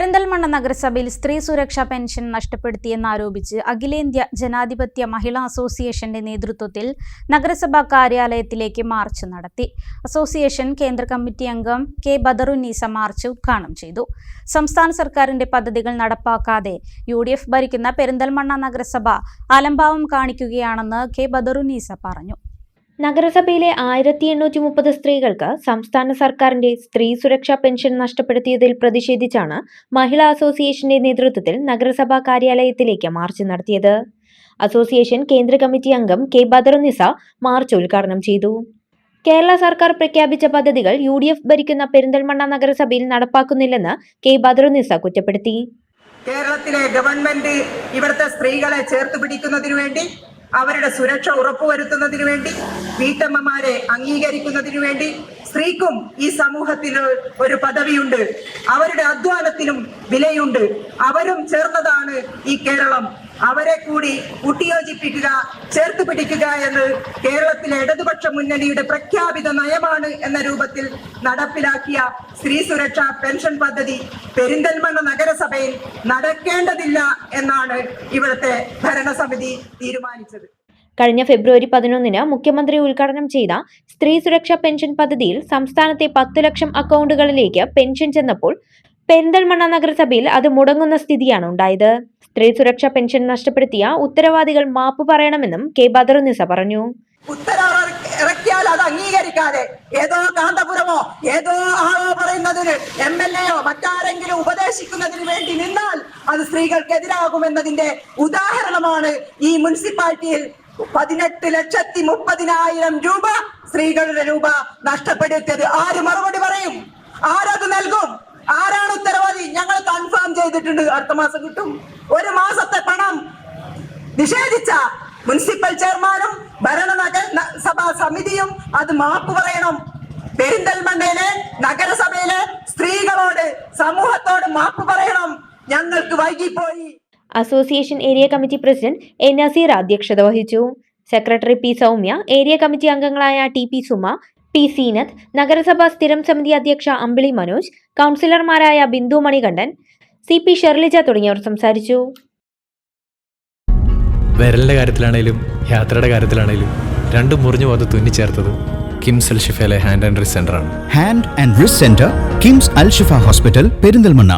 പെരിന്തൽമണ്ണ നഗരസഭയിൽ സ്ത്രീ സുരക്ഷാ പെൻഷൻ നഷ്ടപ്പെടുത്തിയെന്നാരോപിച്ച് അഖിലേന്ത്യാ ജനാധിപത്യ മഹിളാ അസോസിയേഷന്റെ നേതൃത്വത്തിൽ നഗരസഭാ കാര്യാലയത്തിലേക്ക് മാർച്ച് നടത്തി. അസോസിയേഷൻ കേന്ദ്ര കമ്മിറ്റി അംഗം കെ ബദറുന്നീസ മാർച്ച് ഉദ്ഘാടനം ചെയ്തു. സംസ്ഥാന സർക്കാരിന്റെ പദ്ധതികൾ നടപ്പാക്കാതെ UDF ഭരിക്കുന്ന പെരിന്തൽമണ്ണ നഗരസഭ അലംഭാവം കാണിക്കുകയാണെന്ന് കെ ബദറുന്നീസ പറഞ്ഞു. നഗരസഭയിലെ 1830 സ്ത്രീകൾക്ക് സംസ്ഥാന സർക്കാരിന്റെ സ്ത്രീ സുരക്ഷാ പെൻഷൻ നഷ്ടപ്പെടുത്തിയതിൽ പ്രതിഷേധിച്ചാണ് മഹിളാ അസോസിയേഷന്റെ നേതൃത്വത്തിൽ നഗരസഭാ കാര്യാലയത്തിലേക്ക് മാർച്ച് നടത്തിയത്. അസോസിയേഷൻ കേന്ദ്ര കമ്മിറ്റി അംഗം കെ ബദറുന്നീസ മാർച്ച് ഉദ്ഘാടനം ചെയ്തു. കേരള സർക്കാർ പ്രഖ്യാപിച്ച പദ്ധതികൾ UDF ഭരിക്കുന്ന പെരിന്തൽമണ്ണ നഗരസഭയിൽ നടപ്പാക്കുന്നില്ലെന്ന് കെ ബദറുന്നീസ കുറ്റപ്പെടുത്തി. കേരളത്തിലെ ഗവൺമെന്റ് ഇവിടുത്തെ സ്ത്രീകളെ ചേർത്ത് പിടിക്കുന്നതിനു വേണ്ടി, അവരുടെ സുരക്ഷ ഉറപ്പുവരുത്തുന്നതിനു വേണ്ടി, വീട്ടമ്മമാരെ അംഗീകരിക്കുന്നതിനു വേണ്ടി സ്ത്രീക്കും ഈ സമൂഹത്തിൽ ഒരു പദവിയുണ്ട്. അവരുടെ അധ്വാനത്തിനും വിലയുണ്ട്. അവരും ചേർന്നതാണ് ഈ കേരളം. അവരെ കൂടി കൂട്ടിയോജിപ്പിക്കുക, ചേർത്ത് പിടിക്കുക എന്ന് കേരളത്തിലെ ഇടതുപക്ഷ മുന്നണിയുടെ പ്രഖ്യാപിത നയമാണ് എന്ന രൂപത്തിൽ നടപ്പിലാക്കിയ സ്ത്രീ സുരക്ഷാ പെൻഷൻ പദ്ധതി പെരിന്തൽമണ്ണ നഗരസഭയിൽ നടക്കേണ്ടതില്ല എന്നാണ് ഇവിടുത്തെ ഭരണസമിതി തീരുമാനിച്ചത്. കഴിഞ്ഞ ഫെബ്രുവരി 11 മുഖ്യമന്ത്രി ഉദ്ഘാടനം ചെയ്ത സ്ത്രീ സുരക്ഷാ പെൻഷൻ പദ്ധതിയിൽ സംസ്ഥാനത്തെ 10 ലക്ഷം അക്കൗണ്ടുകളിലേക്ക് പെൻഷൻ ചെന്നപ്പോൾ പെരിന്തൽമണ്ണ നഗരസഭയിൽ അത് മുടങ്ങുന്ന സ്ഥിതിയാണ് ഉണ്ടായത്. സ്ത്രീ സുരക്ഷാ പെൻഷൻ നഷ്ടപ്പെടുത്തിയ ഉത്തരവാദികൾ മാപ്പ് പറയണമെന്നും കെ ബദറുന്നീസ പറഞ്ഞു. ഇറക്കിയാൽ അത് അംഗീകരിക്കാതെ ഏതോ കാന്തപുരമോ ഏതോ ആളോ പറയുന്നതിന് MLAയോ മറ്റാരെങ്കിലും ഉപദേശിക്കുന്നതിന് വേണ്ടി നിന്നാൽ അത് സ്ത്രീകൾക്കെതിരാകുമെന്നതിന്റെ ഉദാഹരണമാണ് ഈ മുനിസിപ്പാലിറ്റിയിൽ 18,30,000 രൂപ സ്ത്രീകളുടെ രൂപ നഷ്ടപ്പെടുത്തിയത്. ആര് മറുപടി പറയും? ആരത് നൽകും? ആരാണ് ഉത്തരവാദി? ഞങ്ങൾ കൺഫേം ചെയ്തിട്ടുണ്ട്, അടുത്ത മാസം കിട്ടും. ഒരു മാസത്തെ പണം നിഷേധിച്ച മുനിസിപ്പൽ ചെയർമാനും ഭരണസഭാ സമിതിയും അത് മാപ്പ് പറയണം. പെരിന്തൽമണ്ണയിലെ നഗരസഭയിലെ സ്ത്രീകളോട്, സമൂഹത്തോട് മാപ്പ് പറയണം. ഞങ്ങൾക്ക് വൈകിപ്പോയി. Association area committee president A Nazeer അധ്യക്ഷത വഹിച്ചു. Secretary P Saumya, area committee അംഗങ്ങളായ TP സുമ, P സീനത്ത്, നഗരസഭാ സ്ഥിരം സമിതി അധ്യക്ഷ അമ്പിളി മനോജ്, കൗൺസിലർമാരായ ബിന്ദു മണികണ്ഠൻ, CP ഷെർലിജ തുടങ്ങിയവർ സംസാരിച്ചു. വിരലിന്റെ കാര്യത്തിലാണേലും യാത്രയുടെ കാര്യത്തിലാണേലും രണ്ടും മുറിഞ്ഞു പോകാതെ തുന്നിച്ചേർത്തത് കിംസ് അൽ ഷിഫയിലെ ഹാൻഡ് ആൻഡ് റിസ്റ്റ് സെന്ററാണ്. Hand and wrist centre, KIMS Al Shifa hospital, Perinthalmanna.